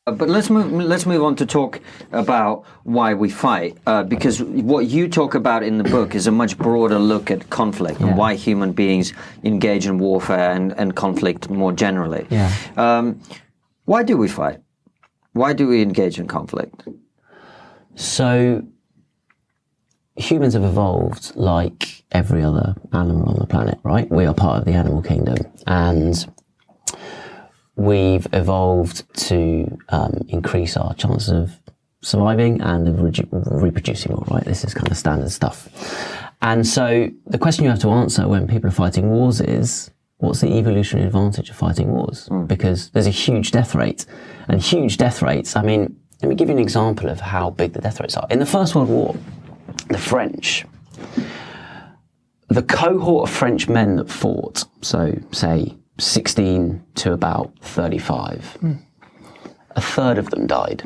But let's move on to talk about why we fight, because what you talk about in the book is a much broader look at conflict and why human beings engage in warfare and conflict more generally. Why do we fight? Why do we engage in conflict? So humans have evolved like every other animal on the planet, right? We are part of the animal kingdom, and we've evolved to increase our chances of surviving and of reproducing more, right? This is kind of standard stuff. And so the question you have to answer when people are fighting wars is, what's the evolutionary advantage of fighting wars? Because there's a huge death rate. And huge death rates, I mean, let me give you an example of how big the death rates are. In the First World War, the French, the cohort of French men that fought, so say 16 to about 35. A third of them died.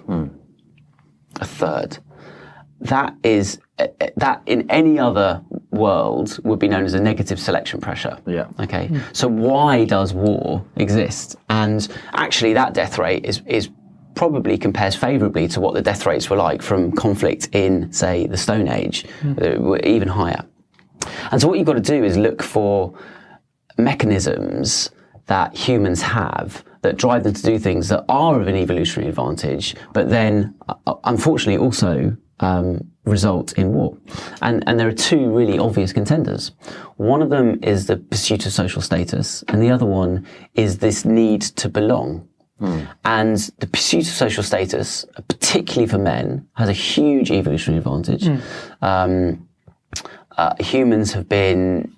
A third. That in any other world would be known as a negative selection pressure. Okay. So why does war exist? And actually that death rate is probably compares favourably to what the death rates were like from conflict in, say, the Stone Age, even higher. And so what you've got to do is look for mechanisms that humans have that drive them to do things that are of an evolutionary advantage, but then unfortunately also result in war. And there are two really obvious contenders. One of them is the pursuit of social status, and the other one is this need to belong. And the pursuit of social status, particularly for men, has a huge evolutionary advantage. Humans have been,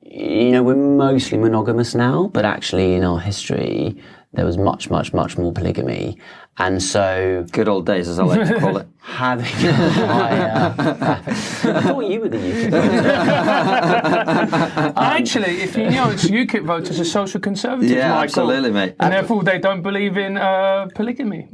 we're mostly monogamous now, but actually in our history, there was much, much, much more polygamy. And so... Good old days, as I like to call it. Having... I thought you were the UKIP voter. Actually, if you know, it's UKIP voters are social conservatives, Michael. Absolutely, mate. And therefore they don't believe in polygamy.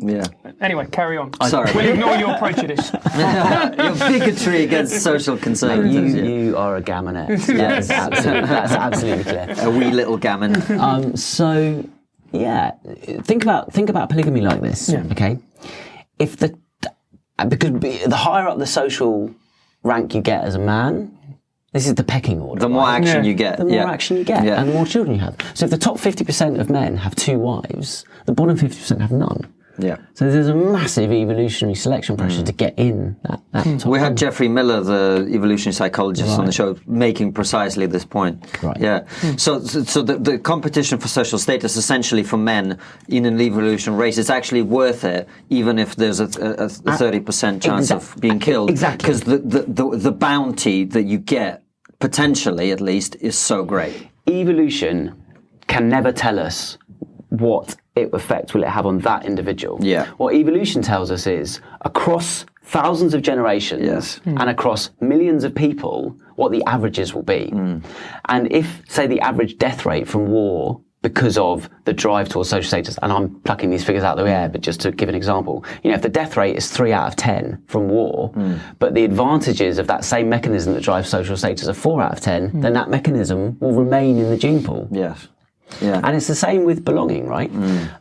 Anyway, carry on. Sorry. We'll ignore your prejudice. Your bigotry against social conservatives. You are a gammonette. That's absolutely clear. A wee little gammon. Yeah, think about polygamy like this. Okay, because the higher up the social rank you get as a man, this is the pecking order. The more action you get, and the more children you have. So if the top 50% of men have 2 wives, the bottom 50% have none. So there's a massive evolutionary selection pressure to get in that top. We had Geoffrey Miller, the evolutionary psychologist, on the show, making precisely this point. So the competition for social status, essentially for men in an evolution race, is actually worth it, even if there's a 30% chance of being killed. Because the bounty that you get, potentially at least, is so great. Evolution can never tell us what effect will it have on that individual. What evolution tells us is, across thousands of generations and across millions of people, what the averages will be. And if, say, the average death rate from war because of the drive towards social status, and I'm plucking these figures out of the air, but just to give an example, if the death rate is 3 out of 10 from war, but the advantages of that same mechanism that drives social status are 4 out of 10, then that mechanism will remain in the gene pool. And it's the same with belonging, right?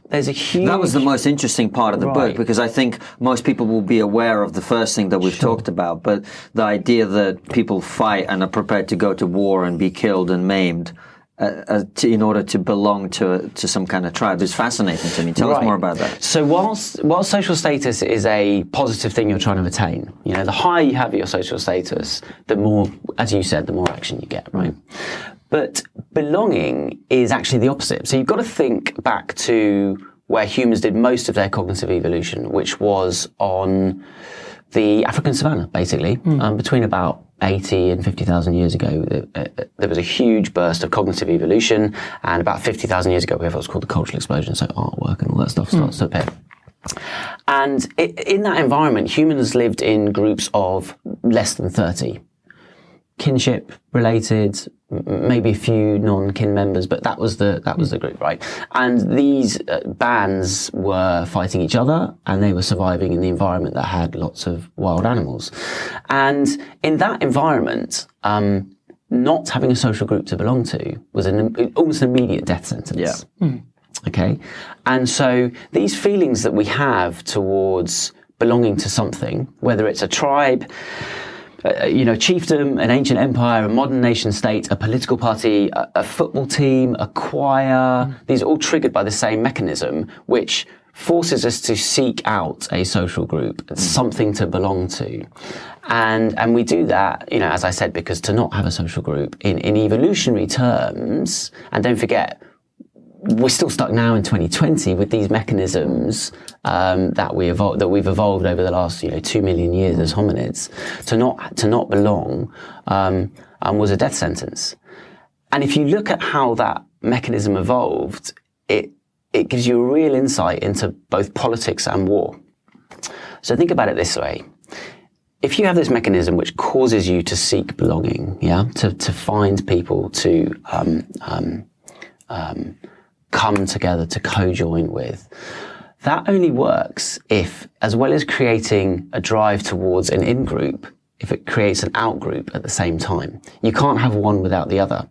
There's a huge... That was the most interesting part of the book, because I think most people will be aware of the first thing that we've talked about, but the idea that people fight and are prepared to go to war and be killed and maimed in order to belong to some kind of tribe is fascinating to me. Tell us more about that. So whilst social status is a positive thing you're trying to attain, the higher you have your social status, the more, as you said, the more action you get, right? But belonging is actually the opposite. So you've got to think back to where humans did most of their cognitive evolution, which was on the African savannah, basically. Between about 80 and 50,000 years ago, there was a huge burst of cognitive evolution, and about 50,000 years ago, we have what's called the cultural explosion, so artwork and all that stuff starts to appear. And in that environment, humans lived in groups of less than 30. Kinship related, maybe a few non-kin members, but that was the group, right? And these bands were fighting each other, and they were surviving in the environment that had lots of wild animals. And in that environment, not having a social group to belong to was almost an immediate death sentence. Okay, and so these feelings that we have towards belonging to something, whether it's a tribe, chiefdom, an ancient empire, a modern nation state, a political party, a football team, a choir, these are all triggered by the same mechanism, which forces us to seek out a social group, something to belong to. And we do that, as I said, because to not have a social group in evolutionary terms, and don't forget, we're still stuck now in 2020 with these mechanisms that we've evolved over the last 2 million years as hominids. To not belong was a death sentence. And if you look at how that mechanism evolved, it gives you a real insight into both politics and war. So think about it this way. If you have this mechanism which causes you to seek belonging, to find people to come together, to co-join with, that only works if, as well as creating a drive towards an in-group, if it creates an out-group at the same time. You can't have one without the other.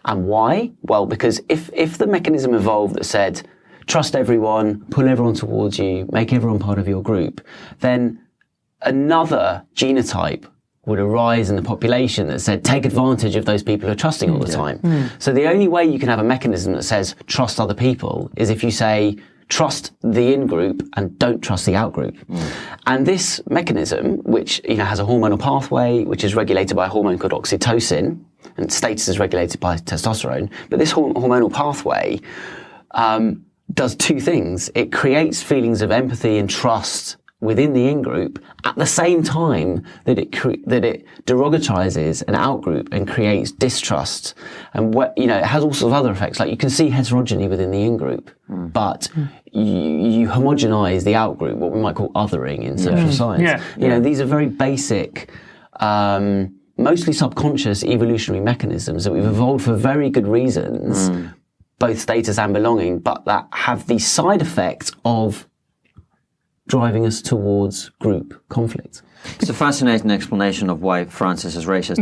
And why? Well, because if the mechanism evolved that said, trust everyone, pull everyone towards you, make everyone part of your group, then another genotype would arise in the population that said, take advantage of those people who are trusting all the time. So the only way you can have a mechanism that says, trust other people, is if you say, trust the in-group and don't trust the out-group. And this mechanism, which has a hormonal pathway, which is regulated by a hormone called oxytocin, and status is regulated by testosterone, but this hormonal pathway does two things. It creates feelings of empathy and trust within the in-group at the same time that it derogatizes an out-group and creates distrust. And it has all sorts of other effects. Like you can see heterogeny within the in-group, but you homogenize the out-group, what we might call othering in social science. These are very basic, mostly subconscious evolutionary mechanisms that we've evolved for very good reasons, both status and belonging, but that have the side effect of driving us towards group conflict. It's a fascinating explanation of why Francis is racist.